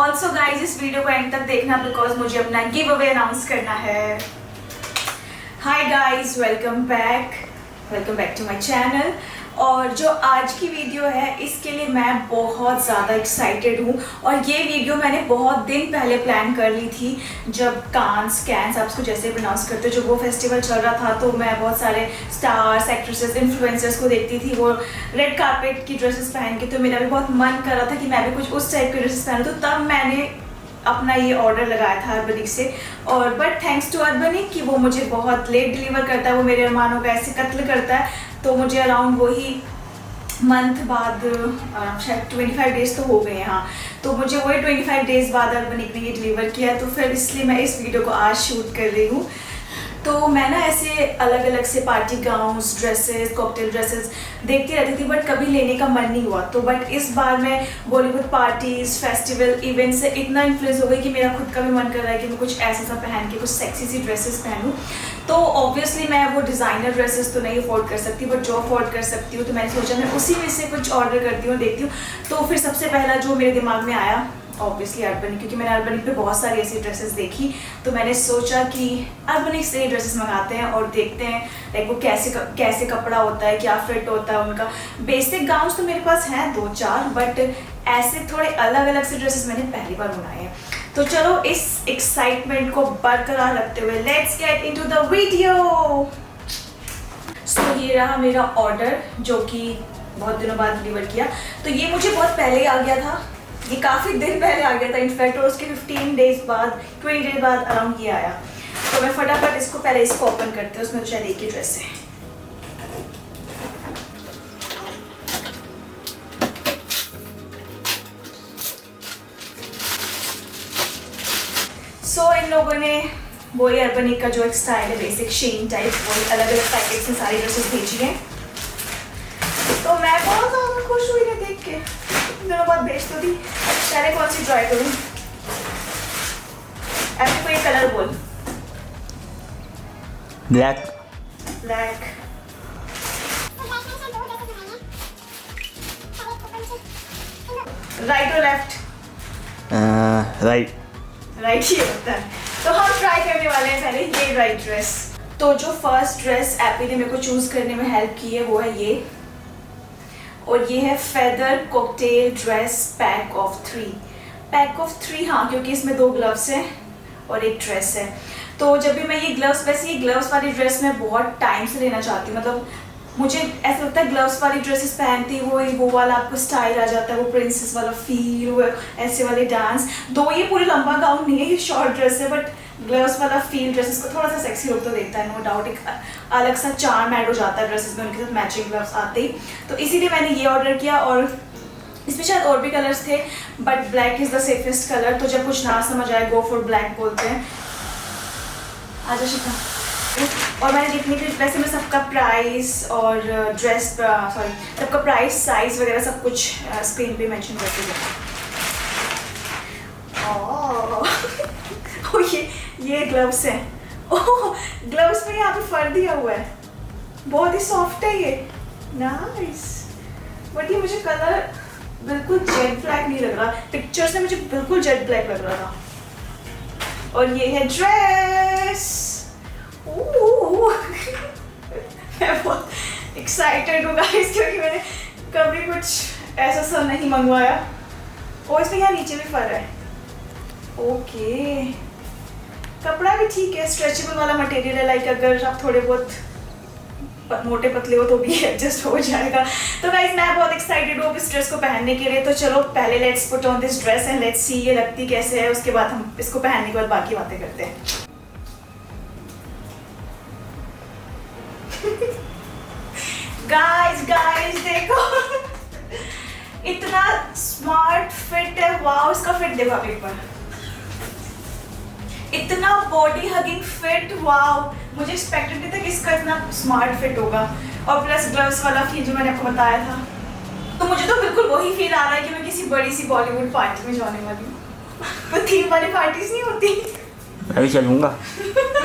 Also guys इस video को and तक देखना बिकॉज मुझे अपना गिव अवे अनाउंस करना है। Hi guys, welcome back to my channel. और जो आज की वीडियो है इसके लिए मैं बहुत ज़्यादा एक्साइटेड हूँ। और ये वीडियो मैंने बहुत दिन पहले प्लान कर ली थी, जब कैंस आप उसको जैसे प्रोनाउंस करते हो, जो वो फेस्टिवल चल रहा था, तो मैं बहुत सारे स्टार्स, एक्ट्रेसेस, इन्फ्लुएंसर्स को देखती थी वो रेड कारपेट की ड्रेसेस पहन के। तो मेरा भी बहुत मन कर रहा था कि मैं भी कुछ उस टाइप की ड्रेसेस पहनूँ, तो तब मैंने अपना ये ऑर्डर लगाया था अर्बनिक से। और बट थैंक्स टू अर्बनिक कि वो मुझे बहुत लेट डिलीवर करता है, वो मेरे अरमानों का ऐसे कत्ल करता है। तो मुझे अराउंड वही मंथ बाद, शायद 25 डेज़ तो हो गए हैं, हाँ, तो मुझे वही 25 डेज़ बाद अर्बनिक ने ये डिलीवर किया। तो फिर इसलिए मैं इस वीडियो को आज शूट कर रही हूँ। तो मैं ना ऐसे अलग अलग से party gowns, dresses, cocktail dresses देखती रहती थी, बट कभी लेने का मन नहीं हुआ। तो बट इस बार मैं बॉलीवुड पार्टीज़, फेस्टिवल, इवेंट से इतना इन्फ्लुएंस हो गई कि मेरा खुद का भी मन कर रहा है कि मैं कुछ ऐसा सा पहन के कुछ सेक्सी सी ड्रेसेस पहनूं। तो ऑब्वियसली मैं वो डिज़ाइनर ड्रेसेस तो नहीं अफोर्ड कर सकती, बट जो अफोर्ड कर सकती हूँ तो मैंने सोचा मैं उसी में से कुछ ऑर्डर करती हूँ, देखती हूँ। तो फिर सबसे पहला जो मेरे दिमाग में आया ऑब्वियसली अर्बनिक, क्योंकि मैंने अर्बनिक पे बहुत सारी ऐसी ड्रेसेस देखी। तो मैंने सोचा कि अर्बनिक से ये ड्रेसेस मंगाते हैं और देखते हैं लाइक वो कैसे कपड़ा होता है, क्या फिट होता है उनका। बेसिक गाउन्स तो मेरे पास हैं 2-4, बट ऐसे थोड़े अलग अलग से ड्रेसेस मैंने पहली बार बनाए हैं। तो चलो इस एक्साइटमेंट को बरकरार रखते हुए let's get into the video. So ये रहा मेरा ऑर्डर, जो कि बहुत दिनों बाद डिलीवर किया। तो ये मुझे बहुत पहले आ गया था, ये काफ़ी दिन पहले आ गया था इनफैक्ट, और उसके 15 डेज बाद, 20 डेज बाद अराउंड ये आया। तो मैं फटाफट इसको ओपन करते हैं। उसमें तो शायद एक ही ड्रेस है। सो इन लोगों ने वही अर्बनिक का जो एक स्टाइल है बेसिक शेन टाइप, वही अलग अलग पैकेट्स में सारी ड्रेसेस भेजी हैं। तो मैं बहुत ज़्यादा खुश हुई है देख के, दिनों बाद भेज तो दी। पहले कौन सी ट्राई करूँ? ऐसे कोई कलर बोल। ब्लैक। राइट और लेफ्ट? राइट ही होता है। तो हम ट्राई करने वाले हैं पहले ये राइट ड्रेस। तो जो फर्स्ट ड्रेस एपी ने मेरे को चूज करने में हेल्प की है वो है ये, और ये है feather cocktail dress pack of 3, हाँ, क्योंकि इसमें 2 ग्लव्स हैं और एक ड्रेस है। तो जब भी मैं ये ग्लव्स वाली ड्रेस मैं बहुत टाइम से लेना चाहती हूँ। मतलब मुझे ऐसा लगता है ग्लव्स वाली ड्रेसेस पहनती वो वाला आपको स्टाइल आ जाता है, वो प्रिंसेस वाला फील, वो ऐसे वाले डांस। दो ये पूरी लंबा गाउन नहीं है, ये शॉर्ट ड्रेस है, बट ग्लव्स वाला फील ड्रेसेस को थोड़ा सा सेक्सी लुक तो देता है, नो डाउट। एक अलग सा चार्म ऐड हो जाता है ड्रेसेस में उनके साथ मैचिंग ग्लव्स आते ही। तो इसीलिए मैंने ये ऑर्डर किया, और इसमें शायद और भी कलर्स थे, but black is the safest colour. तो जब कुछ ना समझ आए गो फॉर ब्लैक बोलते हैं। आजा शिखा। और मैंने जितनी भी वैसे मैं सबका प्राइस और सबका प्राइस, साइज वगैरह सब कुछ स्क्रीन पे मेंशन करके दिया। ये ग्लव्स हैं। ओह, ग्लव्स में यहाँ पे फर दिया हुआ है, बहुत ही सॉफ्ट है ये, नाइस। बट ये मुझे कलर बिल्कुल जेट ब्लैक नहीं लग रहा, पिक्चर्स में मुझे बिल्कुल जेट ब्लैक लग रहा था। और ये है ड्रेस। मैं बहुत एक्साइटेड हूँ गाइस, क्योंकि मैंने कभी कुछ ऐसा सा नहीं मंगवाया। और इसमें यहाँ नीचे भी फर है। ओके, कपड़ा भी ठीक है, स्ट्रेचेबल वाला मटेरियल है, लाइक अगर आप थोड़े बहुत मोटे पतले हो तो भी एडजस्ट हो जाएगा। तो गाइस मैं बहुत एक्साइटेड हूँ इस ड्रेस को पहनने के लिए। तो चलो पहले let's put on this dress and let's see ये लगती कैसे है, उसके बाद हम इसको पहनने के बाद बाकी बातें करते हैं। गाइस देखो इतना स्मार्ट फिट है, वाओ। इसका फिट देखो आप एक बार, इतना बॉडी हगिंग फिट, वाओ। मुझे एक्सपेक्टेड नहीं था कि इसका इतना स्मार्ट फिट होगा। और प्लस ग्लव्स वाला फील जो मैंने आपको बताया था, तो मुझे तो बिल्कुल वही फील आ रहा है कि मैं किसी बड़ी सी बॉलीवुड पार्टी में जाने वाली हूँ। वो थीम वाली पार्टीज नहीं होती। मैं भी चलूँगा।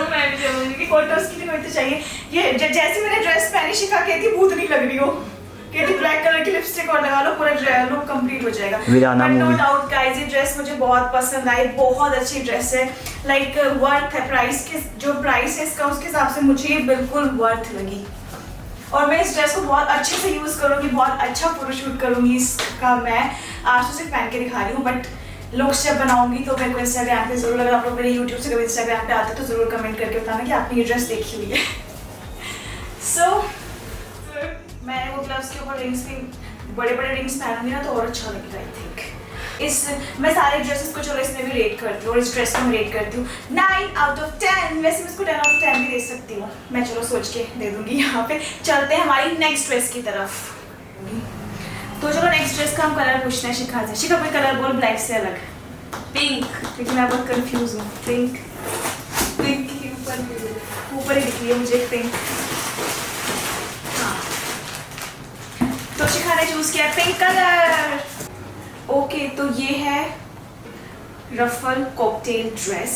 मैं भी चलूँगी कि फोटोज के लिए मुझे चाहिए। ये जैसे मैंने ड्रेस पहनी, शिखा कहती भूत नहीं लग रही हो। कहती ब्लैक कलर की लिपस्टिक और लगा लो, पूरा लुक कंप्लीट हो जाएगा। Veerana but no movie. Doubt guys, ये ड्रेस मुझे बहुत पसंद आई, बहुत अच्छी ड्रेस है। लाइक वर्थ है, प्राइस के जो प्राइस है इसका उसके हिसाब से मुझे ये बिल्कुल वर्थ लगी। और मैं इस ड्रेस को बहुत अच्छे से यूज़ करूँगी, बहुत अच्छा फोटोशूट करूँगी इसका। मैं आज तो सिर्फ पहन के दिखा रही हूँ, बट लुक्स जब बनाऊंगी तो मेरे को इंस्टाग्राम पे जरूर, अगर आप लोग मेरे यूट्यूब से कभी इंस्टाग्राम पे आते तो जरूर कमेंट करके बताना कि आपने ये ड्रेस देखी हुई है। सो मैंने वो ग्लव्स के ऊपर रिंग्स भी, बड़े बड़े रिंग्स पहनूंगी ना तो और अच्छा लगेगा आई थिंक। मैं सारे ड्रेसेस को चलो इसमें भी रेट करती हूँ, और इस ड्रेस को मैं रेट करती हूँ 9/10। वैसे मैं इसको 10/10 भी दे सकती हूँ, मैं चलो सोच के दे दूंगी। यहाँ पे चलते हैं हमारी नेक्स्ट ड्रेस की तरफ। तो चलो नेक्स्ट ड्रेस का हम कलर पूछते हैं शिखा से। शिखा कोई कलर बोल ब्लैक से अलग। पिंक, क्योंकि मैं बहुत कंफ्यूज हूँ। पिंक, पिंक के ऊपर ही दिख रही है मुझे पिंक। हाँ, तो शिखा ने चूज किया पिंक कलर। ओके, तो ये है रफल कॉकटेल ड्रेस,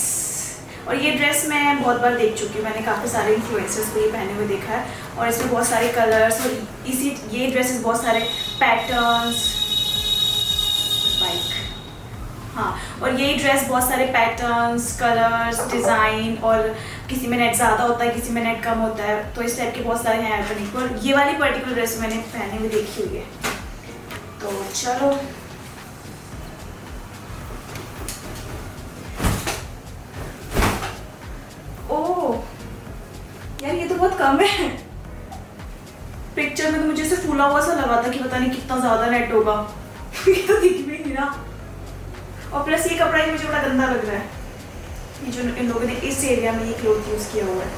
और ये ड्रेस मैं बहुत बार देख चुकी हूँ। मैंने काफ़ी सारे इन्फ्लुएंसर्स को ये पहने हुए देखा है, और इसमें बहुत सारे कलर्स और ये ड्रेसेस बहुत सारे पैटर्न्स, बाइक, हाँ, और ये ड्रेस बहुत सारे पैटर्न्स, कलर्स, डिज़ाइन, और किसी में नेट ज़्यादा होता है, किसी में नेट कम होता है, तो इस टाइप के बहुत सारे हैं अर्बनिक। और ये वाली पर्टिकुलर ड्रेस मैंने पहने हुए देखी हुई है। तो चलो यार ये तो बहुत कम है। पिक्चर में तो मुझे ऐसे फूला हुआ सा लगा था कि पता नहीं कितना ज्यादा नेट होगा। ये तो दिख भी नहीं रहा। और प्लस ये कपड़ा ही मुझे बड़ा गंदा लग रहा है, ये जो इन लोगों ने इस एरिया में ये क्लॉथ यूज किया हुआ है,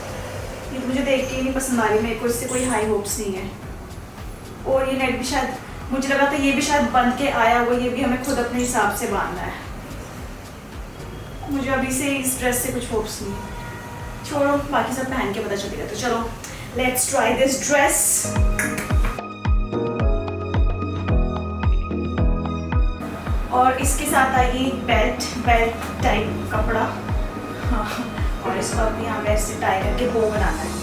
ये तो मुझे देख के ही नहीं पसंद आ रही। मेरे को इससे कोई हाई होप्स नहीं है। और ये नेट भी शायद, मुझे लगा था ये भी शायद बंद के आया हुआ, ये भी हमें खुद अपने हिसाब से बांधना है। मुझे अभी से इस ड्रेस से कुछ होप्स नहीं है। छोड़ो, बाकी सब पहन के पता चलेगा। तो चलो लेट्स ट्राई दिस ड्रेस। और इसके साथ आएगी बेल्ट टाइप कपड़ा। हाँ, और इसको अपने यहाँ पे ऐसे टाई करके बो बनाना है।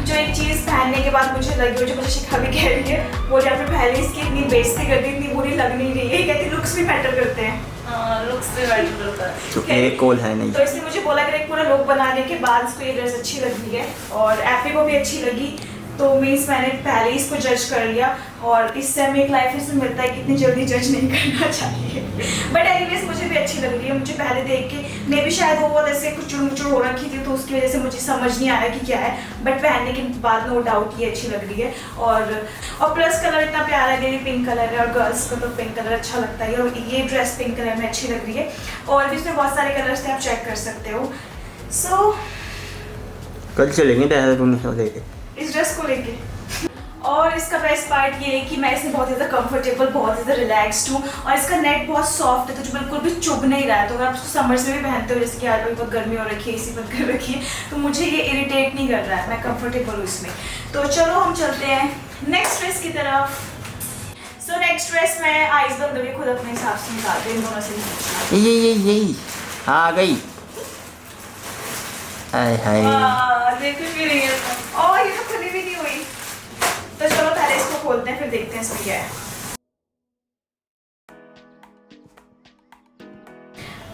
जो एक चीज पहनने के बाद मुझे लगी, और जो मुझे शिखा भी कह रही है, वो जब मैं पहले इसकी इतनी बेइज्जती करती, इतनी बुरी लग नहीं रही है। कहती लुक्स भी मैटर करते हैं। लुक्स भी मैटर करता है, तो एक कॉल है नहीं, तो इसलिए मुझे बोला कि एक पूरा लुक बनाने के बाद इसको ये ड्रेस अच्छी लगी है, और एपी को भी अच्छी लगी। तो मीन्स मैंने पहले ही इसको जज कर लिया, और इससे हमें एक लाइफ लेसन मिलता है कि इतनी जल्दी जज नहीं करना चाहिए। बट एनीवेज मुझे भी अच्छी लग रही है। मुझे पहले देख के मे भी शायद वो बहुत ऐसे कुछ चुड़ हो रखी थी, तो उसकी वजह से मुझे समझ नहीं आया कि क्या है, बट पहनने के बाद नो डाउट ये अच्छी लग रही है। और प्लस कलर इतना प्यारा है, ये पिंक कलर है, और गर्ल्स को तो पिंक कलर अच्छा लगता है, और ये ड्रेस पिंक कलर में अच्छी लग रही है। और भी इसमें बहुत सारे कलर्स थे, आप चेक कर सकते हो। सो कल चलेंगे देहरादून से लेके इस ड्रेस को लेके। और इसका बेस्ट पार्ट ये है कि मैं इसमें बहुत ज़्यादा कंफर्टेबल, बहुत ज़्यादा रिलैक्स्ड हूँ, और इसका नेट बहुत सॉफ्ट है, तो जो बिल्कुल भी चुभ नहीं रहा है। तो अगर आप इसको समर्स में भी पहनते हो, जैसे कि आज बहुत गर्मी हो रखी है, इसी बंद कर रखी है, तो मुझे ये इरिटेट नहीं कर रहा है, मैं कंफर्टेबल हूँ इसमें। तो चलो हम चलते हैं नेक्स्ट ड्रेस की तरफ। सो नेक्स्ट ड्रेस मैं आइस बंद करके खुद अपने हिसाब से निकालती हूँ, इन दोनों से पूछना। यही हाँ आ गई। हाय हाय, देख भी रही है, और ये तो खुली भी नहीं हुई। तो चलो पहले इसको खोलते हैं, फिर देखते हैं इसमें क्या है।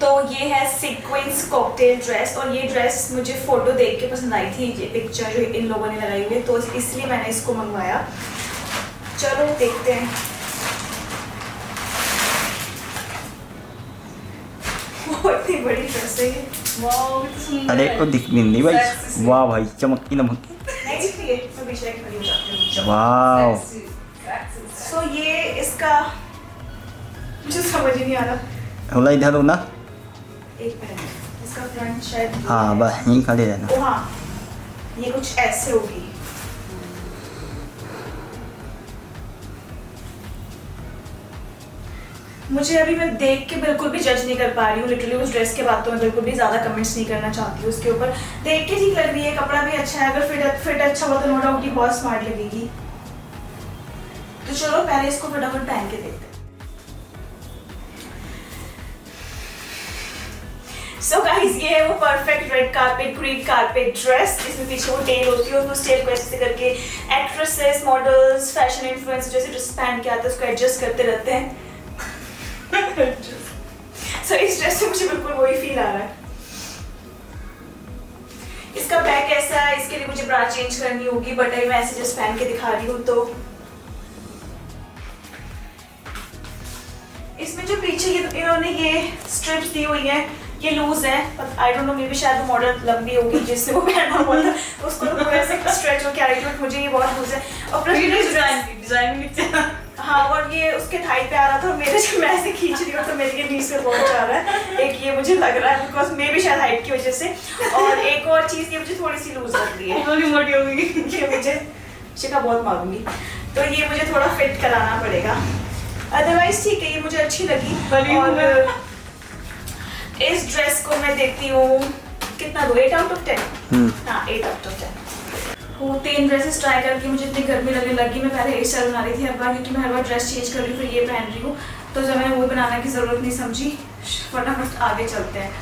तो ये है सीक्वेंस कॉकटेल ड्रेस, और ये ड्रेस मुझे फोटो देख के पसंद आई थी, ये पिक्चर जो इन लोगों ने लगाई हुई है, तो इसलिए मैंने इसको मंगवाया। चलो देखते हैं। इतनी बड़ी ड्रेस है ये, वाह कितनी सुंदर अरे है। वो दिख भी नहीं भाई, वाह भाई चमकी नमक, नहीं दिख रही है, मैं पीछे रख खड़ी हो जाती हूँ। वाह। सो ये इसका मुझे समझ ही नहीं आ रहा। होला इधर हो ना, एक मिनट, इसका फ्रंट शायद हाँ बस यहीं खड़े रहना। ओ हाँ, ये कुछ ऐसे होगी। मुझे अभी, मैं देख के बिल्कुल भी जज नहीं कर पा रही हूँ लिटरली उस ड्रेस के बाद, तो मैं बिल्कुल भी ज़्यादा कमेंट्स नहीं करना चाहती हूँ उसके ऊपर। देख के ठीक लग रही है, कपड़ा भी अच्छा है, अगर फिट अच्छा हुआ तो नो डाउट ये बहुत स्मार्ट लगेगी। तो चलो पहले इसको फटाफट पहन के देखते हैं। सो गाइस ये है वो perfect red carpet green carpet dress जिसमें पीछे वो टेल होती है और उस टेल को ऐसे करके एक्ट्रेसेस मॉडल्स फैशन इन्फ्लुएंसर जैसे ड्रेस पहन के आते हैं उसको एडजस्ट करते रहते हैं। सो इस ड्रेस से मुझे बिल्कुल वही फील आ रहा है। इसका बैक कैसा है, इसके लिए मुझे ब्रा चेंज करनी होगी, बट अभी मैं ऐसे जस्ट पहन के दिखा रही हूँ। तो इसमें जो पीछे इन्होंने ये स्ट्रिप्स दी हुई है ये लूज है, I don't know may be शायद वो मॉडल लंबी होगी जिससे वो पहना हुआ था उसको तो पूरा ऐसे स्ट्रेच हो के आ रही थी, मुझे ये बहुत लूज है। और प्लस डिजाइन हाँ, और ये उसके थाई पे आ रहा था, मेरे जब मैं ऐसे खींच रही हूँ तो मेरे नीज पे पहुंच जा रहा है। एक ये मुझे लग रहा है बिकॉज मे भी शायद हाइट की वजह से, और एक और चीज़ ये मुझे थोड़ी सी लूज लग रही है, थोड़ी मोटी हो गई ये मुझे शिका बहुत मारूंगी, तो ये मुझे थोड़ा फिट कराना पड़ेगा। अदरवाइज ठीक है, ये मुझे अच्छी लगी। और इस ड्रेस को मैं देती हूँ कितना दो, 8 out of 10। हाँ 8 out of 10। वो 3 ड्रेसेस ट्राई करके मुझे इतनी गर्मी लगने लगी, मैं पहले हेयर स्टाइल बना रही थी हर बार, क्योंकि मैं हर बार ड्रेस चेंज कर रही हूँ फिर ये पहन रही हूँ, तो जब मैंने वो बनाने की ज़रूरत नहीं समझी, फटाफट आगे चलते हैं।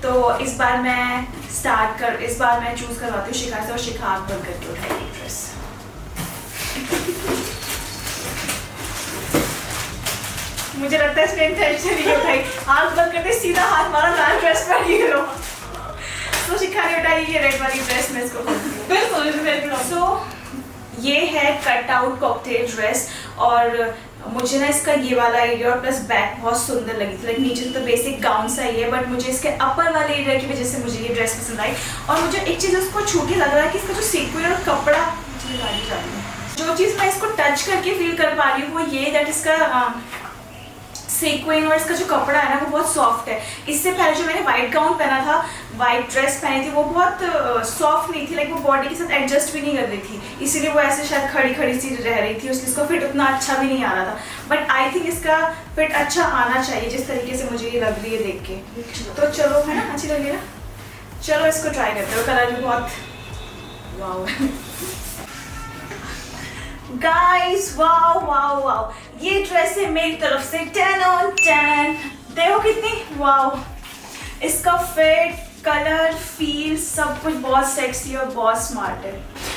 तो इस बार मैं चूज़ करवाती हूँ शिखा से, और शिखा आग बंद करके उठाएगी ड्रेस। मुझे लगता है इसमें इंटेंशन नहीं उठाई, आग बंद करते सीधा हाथ मारा, लाल ड्रेस पहनी करो। तो शिखा ने उठाई ये रेड वाली ड्रेस, में इसको सो ये है कट आउट कॉकटेल ड्रेस, और मुझे ना इसका ये वाला एरिया और प्लस बैक बहुत सुंदर लगी थी। लाइक नीचे तो बेसिक गाउन सा ही है, बट मुझे इसके अपर वाले एरिया की वजह से मुझे ये ड्रेस पसंद आई। और मुझे एक चीज़ उसको छू के लग रहा है कि इसका जो सीक्वेंस और कपड़ा, जो चीज़ मैं इसको टच करके फील कर पा रही हूँ वो ये दैट इसका सीक्वेंस और इसका जो कपड़ा है ना वो बहुत सॉफ्ट है। इससे पहले जो मैंने वाइट गाउन पहना था, वाइट ड्रेस पहनी थी, वो बहुत सॉफ्ट नहीं थी, लाइक वो बॉडी के साथ एडजस्ट भी नहीं कर रही थी, इसीलिए वो ऐसे शायद खड़ी खड़ी सी रह रही थी, उसलिए इसका फिट उतना अच्छा भी नहीं आ रहा था। बट आई थिंक इसका फिट अच्छा आना चाहिए जिस तरीके से मुझे ये लग रही है देख के। तो चलो है ना, अच्छी लगी ना, चलो इसको ट्राई करते हो। कलर भी बहुत wow guys, wow wow wow, ये ड्रेस है मेरी तरफ से 10 on 10। देखो कितनी वाओ, इसका फिट, कलर, फील सब कुछ बहुत सेक्सी और बहुत स्मार्ट है।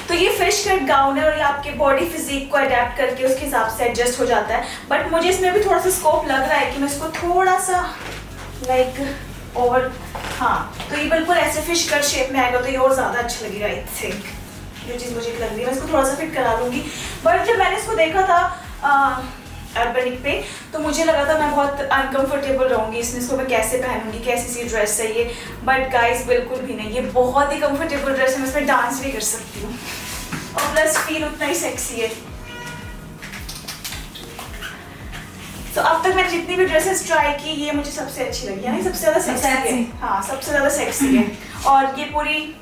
तो ये फिश कट गाउन है और ये आपके बॉडी फिजिक को अडेप्ट करके उसके हिसाब से एडजस्ट हो जाता है, बट मुझे इसमें भी थोड़ा सा स्कोप लग रहा है कि मैं इसको थोड़ा सा लाइक और हाँ, तो ये बिल्कुल ऐसे फिश कट शेप में आएगा तो ये और ज़्यादा अच्छा लगेगा। आई थिंक जो चीज़ मुझे लग रही है मैं इसको थोड़ा सा फिट करा लूँगी, बट जब मैंने इसको देखा था अर्बनिक पे तो मुझे लगा था मैं बहुत अनकंफर्टेबल रहूँगी इसमें, इसको मैं कैसे पहनूंगी, कैसी सी ड्रेस है ये। बट गाइस बिल्कुल भी नहीं, ये बहुत ही कंफर्टेबल ड्रेस है, मैं इसमें डांस भी कर सकती हूँ और प्लस फील उतना ही सेक्सी है। तो अब तक मैंने जितनी भी ड्रेसेस ट्राई की ये मुझे सबसे अच्छी लगी, यानी सबसे ज़्यादा सेक्सी है। हाँ सबसे ज़्यादा सेक्सी है, और ये पूरी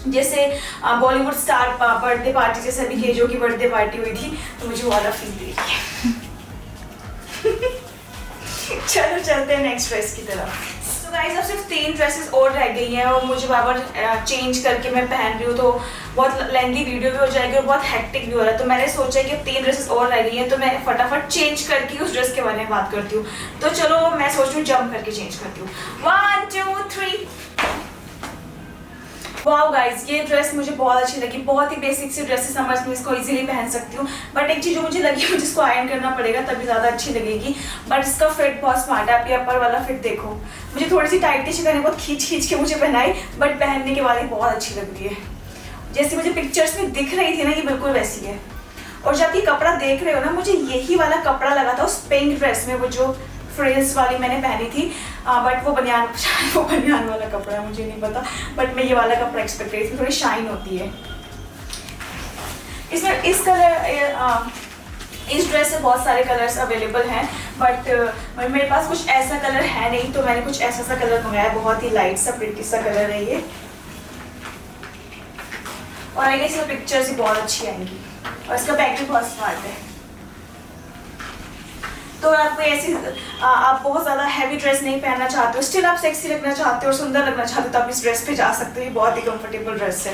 जैसे बॉलीवुड स्टार बर्थडे पार्टी जैसे अभी केजो की बर्थडे पार्टी हुई थी तो मुझे वाला फील दे रही है। चलो चलते हैं नेक्स्ट ड्रेस की तरफ। तो गाइस अब सिर्फ 3 ड्रेसेस और रह गई हैं और मुझे बार बार चेंज करके मैं पहन रही हूँ तो बहुत लेंथी वीडियो भी हो जाएगी और बहुत हेक्टिक भी हो रहा है। तो मैंने सोचा कि अब 3 ड्रेसेस और रह गई हैं तो मैं फटाफट चेंज करके उस ड्रेस के बारे में बात करती हूँ। तो चलो मैं सोच रही हूँ जंप करके चेंज करती हूँ। 1 2 3। वाओ गाइस, ये ड्रेस मुझे बहुत अच्छी लगी, बहुत ही बेसिक सी ड्रेस है, समर्स में इसको इजीली पहन सकती हूँ। बट एक चीज़ जो मुझे लगी मुझे इसको आयरन करना पड़ेगा तभी ज़्यादा अच्छी लगेगी। बट इसका फिट बहुत स्मार्ट है, आप ये अपर वाला फिट देखो, मुझे थोड़ी सी टाइट थी, मैंने बहुत खींच के मुझे पहनाई, बट पहनने के बाद ही बहुत अच्छी लग रही है। जैसे मुझे पिक्चर्स में दिख रही थी ना, ये बिल्कुल वैसी है। और जब ये कपड़ा देख रहे हो ना, मुझे यही वाला कपड़ा लगा था उस पिंक ड्रेस में, वो जो फ्रिल्स वाली मैंने पहनी थी, बट वो बनियान वाला कपड़ा है, मुझे नहीं पता, बट मैं ये वाला कपड़ा एक्सपेक्ट करी थी, थोड़ी शाइन होती है इसमें। इस कलर इस ड्रेस से बहुत सारे कलर्स अवेलेबल हैं, बट मेरे पास कुछ ऐसा कलर है नहीं तो मैंने कुछ ऐसा सा कलर मंगाया, बहुत ही लाइट सा प्रिटी सा कलर है ये, और आई गेस पिक्चर्स ही बहुत अच्छी आएंगी और इसका बैग भी बहुत स्मार्ट है। तो आपको ऐसी आप बहुत ज़्यादा हैवी ड्रेस नहीं पहनना चाहते हो, स्टिल आप सेक्सी लगना चाहते हो और सुंदर लगना चाहते हो तो आप इस ड्रेस पे जा सकते हो, ये बहुत ही कंफर्टेबल ड्रेस है।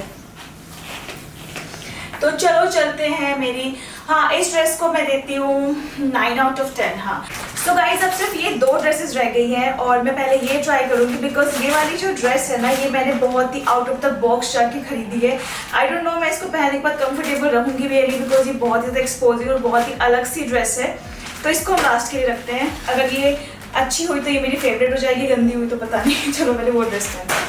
तो चलो चलते हैं मेरी, हाँ इस ड्रेस को मैं देती हूँ 9 out of 10। हाँ सो गाइस अब सिर्फ ये 2 ड्रेसेस रह गई हैं और मैं पहले ये ट्राई करूँगी बिकॉज ये वाली जो ड्रेस है ना ये मैंने बहुत ही आउट ऑफ द बॉक्स जाके खरीदी है। आई डोंट नो मैं इसको पहनने के बाद कंफर्टेबल रहूँगी रियली बिकॉज ये बहुत ज़्यादा एक्सपोजिंग और बहुत ही अलग सी ड्रेस है। तो इसको हम लास्ट के लिए रखते हैं। अगर ये अच्छी हुई तो ये मेरी फेवरेट हो जाएगी, गंदी हुई तो पता नहीं। चलो मैंने वो ड्रेस पहना।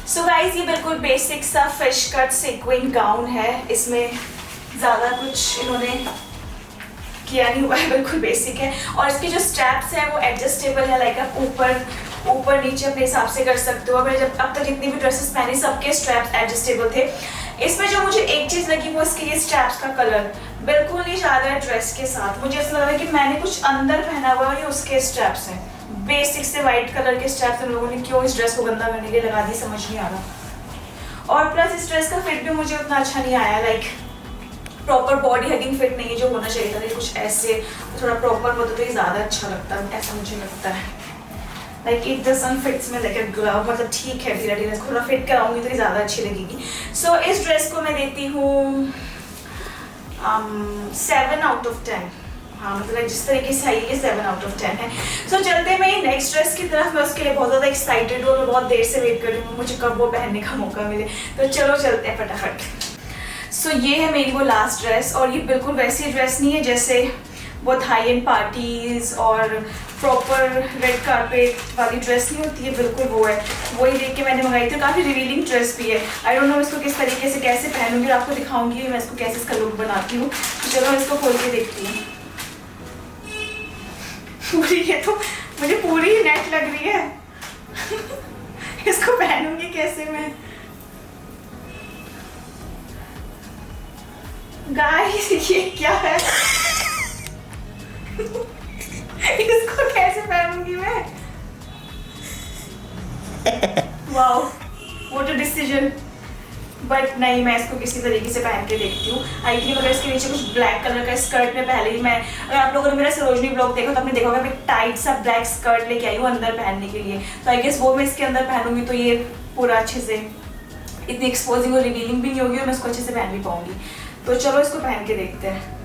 सो गाइस ये बिल्कुल बेसिक सा फिश कट सीक्वेंस गाउन है। इसमें ज़्यादा कुछ इन्होंने किया नहीं हुआ है, बिल्कुल बेसिक है। और इसके जो स्ट्रैप्स हैं वो एडजस्टेबल है, लाइक आप ऊपर नीचे अपने हिसाब से कर सकते हो। मैंने जब अब तक जितनी भी ड्रेसेस पहनी सबके स्ट्रैप्स एडजस्टेबल थे। इसमें जो मुझे एक चीज़ लगी वो इसके ये स्ट्रैप्स का कलर बिल्कुल नहीं जा रहा है ड्रेस के साथ। मुझे ऐसा लग रहा है कि मैंने कुछ अंदर पहना हुआ है और ये उसके स्ट्रैप्स हैं। बेसिक से वाइट कलर के स्ट्रैप्स उन लोगों ने क्यों इस ड्रेस को गंदा करने के लिए लगा दी, समझ नहीं आ रहा। और प्लस इस ड्रेस का फिट भी मुझे उतना अच्छा नहीं आया, like proper body hugging fit नहीं है जो होना चाहिए था। कुछ ऐसे थोड़ा प्रॉपर होता तो ये ज़्यादा अच्छा लगता है, ऐसा मुझे लगता है। लाइक इट डजंट फिट्स में लाइक अ ग्लव, मतलब ठीक है ढीला ढीला, थोड़ा फिट कराऊंगी तो ये ज़्यादा अच्छी लगेगी। सो इस ड्रेस को मैं देती हूँ 7 आउट ऑफ 10। हाँ मतलब जिस तरीके से आई ये 7 आउट ऑफ 10 है। सो चलते मैं नेक्स्ट ड्रेस की तरफ। मैं उसके लिए बहुत ज़्यादा एक्साइटेड हूँ, मैं बहुत देर से वेट कर रही हूँ मुझे कब वो पहनने का मौका मिले। तो चलो चलते हैं फटाफट। सो ये है मेरी वो लास्ट ड्रेस और ये बिल्कुल वैसी ड्रेस नहीं है जैसे बहुत हाई एंड पार्टीज़ और प्रॉपर रेड कारपेट वाली ड्रेस नहीं होती है, बिल्कुल वो है। वही देख के मैंने मंगाई थी। काफ़ी रिवीलिंग ड्रेस भी है। आई डोंट नो इसको किस तरीके से कैसे पहनूंगी और आपको दिखाऊंगी मैं इसको कैसे इसका लुक बनाती हूँ। तो चलो इसको खोल के देखती हूँ। पूरी ये तो मुझे पूरी ही नेट लग रही है। इसको पहनूंगी कैसे मैं? गाइस ये क्या है? इसको कैसे पहनूंगी मैं? Wow what a decision. But नहीं, मैं इसको किसी तरीके से पहन के देखती हूँ। आई थिंक अगर इसके नीचे कुछ ब्लैक कलर का स्कर्ट में पहले ही मैं, अगर आप लोगों ने मेरा सरोजनी ब्लॉग देखा तो आपने देखा होगा मैं टाइट सा ब्लैक स्कर्ट लेके आई हूँ अंदर पहनने के लिए। तो आई गेस वो मैं इसके अंदर पहनूंगी तो ये पूरा अच्छे से इतनी एक्सपोजिंग और रिवीलिंग भी नहीं होगी और मैं इसको अच्छे से पहन भी पाऊंगी। तो चलो इसको पहन के देखते हैं।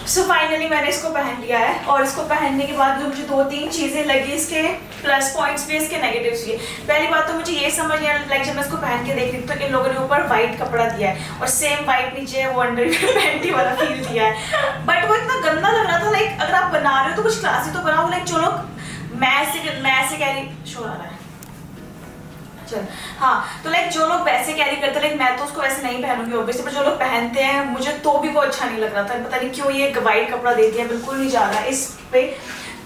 सो फाइनली मैंने इसको पहन लिया है और इसको पहनने के बाद जो मुझे 2-3 चीज़ें लगी, इसके प्लस पॉइंट्स भी इसके नेगेटिव्स भी। पहली बात तो मुझे ये समझ नहीं आ रहा, लाइक जब मैं इसको पहन के देख रही थी तो इन लोगों ने ऊपर वाइट कपड़ा दिया है और सेम वाइट नीचे है वो अंडरवियर पैंटी वाला फील दिया है। बट वो इतना गंदा लग रहा था। लाइक अगर आप बना रहे हो तो कुछ क्लासी तो बनाओ। लाइक जो लोग मैं ऐसे कैरी शोर आ रहा है चल हाँ, तो लाइक जो लोग वैसे कैरी करते हैं, लाइक मैं तो उसको वैसे नहीं पहनूंगी ऑब्वियसली, पर जो लोग पहनते हैं मुझे तो भी वो अच्छा नहीं लग रहा था। पता नहीं क्यों ये वाइट कपड़ा दे दिया, बिल्कुल नहीं जा रहा इस पे।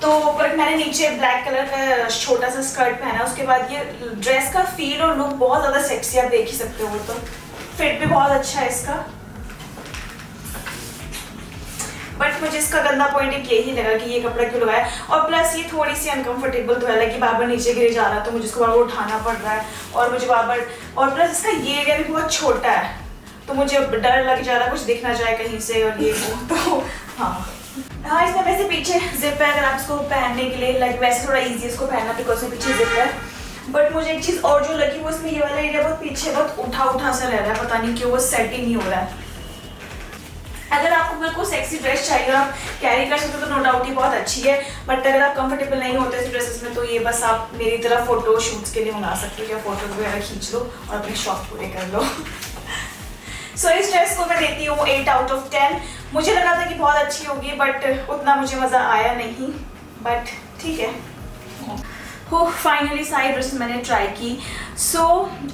तो पर मैंने नीचे ब्लैक कलर का छोटा सा स्कर्ट पहना। उसके बाद ये ड्रेस का फील और लुक बहुत ज़्यादा सेक्सी, आप देख ही सकते हो। तो फिट भी बहुत अच्छा है इसका। बट मुझे इसका गंदा पॉइंट एक यही लगा कि ये कपड़ा क्यों लगाया। और प्लस ये थोड़ी सी अनकंफर्टेबल तो है, लाइक बार बार नीचे गिरे जा रहा है तो मुझे इसको बार बार उठाना पड़ रहा है और मुझे बार बार, और प्लस इसका ये एरिया भी बहुत छोटा है तो मुझे डर लग जा रहा है कुछ दिख ना जाए कहीं से और ये वो। तो हाँ इसमें वैसे पीछे जिप है, अगर आप इसको पहनने के लिए लाइक वैसे थोड़ा ईजी इसको पहनना बिकॉज में पीछे जिप है। बट मुझे एक चीज़ और जो लगी वो इसमें ये वाला एरिया बहुत पीछे बहुत उठा सा रह रहा है, पता नहीं क्यों वो सेट ही नहीं हो रहा है। अगर आपको बिल्कुल सेक्सी ड्रेस चाहिए और आप कैरी कर सकते हो तो नो डाउट ये बहुत अच्छी है। बट अगर आप कंफर्टेबल नहीं होते ऐसी ड्रेसेस में तो ये बस आप मेरी तरह फोटो शूट्स के लिए मंगा सकते हो, या फोटोज वगैरह खींच लो और अपने शौक पूरे कर लो। सो इस ड्रेस को मैं देती हूँ 8 आउट ऑफ 10। मुझे लगा था कि बहुत अच्छी होगी बट उतना मुझे मज़ा आया नहीं, बट ठीक है। हो फाइनली सारी ड्रेसेस मैंने ट्राई की। सो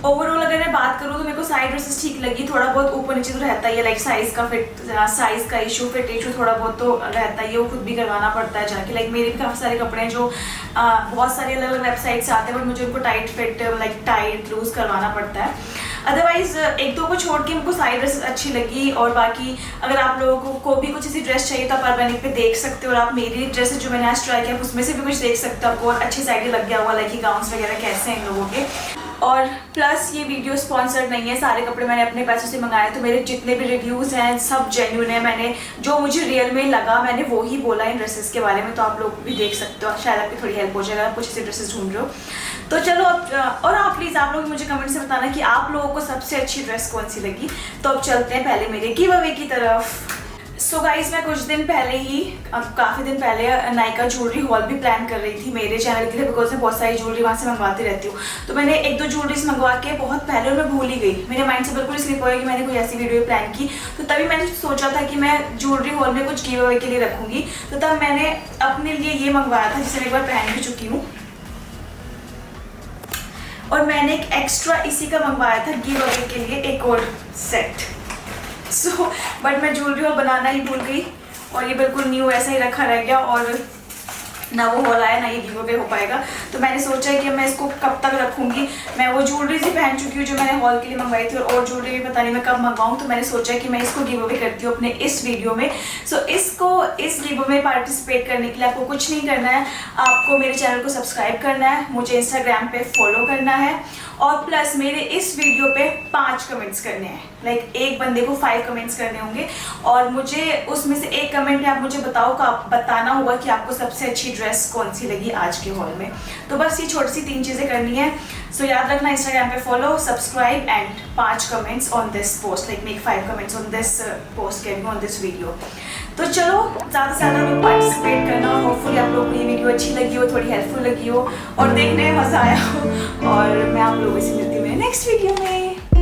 ओवरऑल अगर मैं बात करूँ तो मेरे को सारी ड्रेसेस ठीक लगी। थोड़ा बहुत ऊपर नीचे तो रहता ही है, लाइक साइज़ का इशू फिट इशू थोड़ा बहुत तो रहता ही है, वो खुद भी करवाना पड़ता है जाके। लाइक मेरे भी काफ़ी सारे कपड़े हैं जो बहुत सारे अलग अलग वेबसाइट से आते हैं बट मुझे उनको tight fit like tight loose करवाना पड़ता है। अदरवाइज एक दो को छोड़ के मुझको सारी ड्रेसेस अच्छी लगी। और बाकी अगर आप लोगों को भी कुछ ऐसी ड्रेस चाहिए तो आप अर्बनिक पे देख सकते हो और आप मेरी ड्रेसेस जो मैंने आज ट्राई किया उसमें से भी कुछ देख सकते हो। आपको और अच्छी साइड लग गया हुआ लाइक कि गाउन्स वगैरह कैसे हैं इन लोगों के। और प्लस ये वीडियो स्पॉन्सर्ड नहीं है, सारे कपड़े मैंने अपने पैसों से मंगाए तो मेरे जितने भी रिव्यूज़ हैं सब जेन्युइन है। मैंने जो मुझे रियल में लगा मैंने वो ही बोला इन ड्रेसेस के बारे में, तो आप लोग भी देख सकते हो, शायद आपकी थोड़ी हेल्प हो जाएगा आप कुछ ऐसे ड्रेसेस ढूंढ रहे हो तो। चलो अब और आप प्लीज़ आप लोग मुझे कमेंट से बताना कि आप लोगों को सबसे अच्छी ड्रेस कौन सी लगी। तो अब चलते हैं पहले मेरे गिव अवे की तरफ। सो गाइज मैं कुछ दिन पहले ही, काफ़ी दिन पहले नायका ज्वेलरी हॉल भी प्लान कर रही थी मेरे चैनल के लिए, बिकॉज मैं बहुत सारी ज्वेलरी वहाँ से मंगवाती रहती हूँ। तो मैंने 1-2 ज्वेलरीज मंगवा के बहुत पहले और मैं भूल ही गई, मेरे माइंड से बिल्कुल स्लिप हो गया कि मैंने कोई ऐसी वीडियो प्लान की। तो तभी मैंने सोचा था कि मैं ज्वेलरी हॉल में कुछ गिव अवे के लिए रखूँगी। तो तब मैंने अपने लिए ये मंगवाया था, जिसे मैं एक बार पहन भी चुकी हूँ। और मैंने एक एक्स्ट्रा इसी का मंगवाया था गिव अवे के लिए, एक और सेट। बट मैं ज्वेलरी हॉल बनाना ही भूल गई और ये बिल्कुल न्यू ऐसा ही रखा रह गया, और ना वो हॉल आया ना ये गिव अवे हो पाएगा। तो मैंने सोचा कि मैं इसको कब तक रखूँगी। मैं वो ज्वेलरी ही पहन चुकी हूँ जो मैंने हॉल के लिए मंगवाई थी, और ज्वेलरी भी पता नहीं मैं कब मंगवाऊँ। तो मैंने सोचा कि मैं इसको गिव अवे करती हूँ अपने इस वीडियो में। सो इस गिव अवे में पार्टिसिपेट करने के लिए आपको कुछ नहीं करना है, आपको मेरे चैनल को सब्सक्राइब करना है, मुझे इंस्टाग्राम पे फॉलो करना है, और प्लस मेरे इस वीडियो पे 5 कमेंट्स करने हैं। लाइक एक बंदे को 5 कमेंट्स करने होंगे, और मुझे उसमें से एक कमेंट में आप मुझे बताना होगा कि आपको सबसे अच्छी ड्रेस कौन सी लगी आज के हॉल में। तो बस ये छोटी सी 3 चीज़ें करनी है। सो याद रखना, इंस्टाग्राम पे follow, subscribe and 5 comments on this post, like make 5 comments on this post, can on this video. तो चलो ज़्यादा से ज़्यादा लोग पार्टिसिपेट करना, और होपफुली आप लोगों को ये वीडियो अच्छी लगी हो, थोड़ी हेल्पफुल लगी हो और देखने में मज़ा आया हो। और मैं आप लोगों से मिलती हूँ मेरे नेक्स्ट वीडियो में।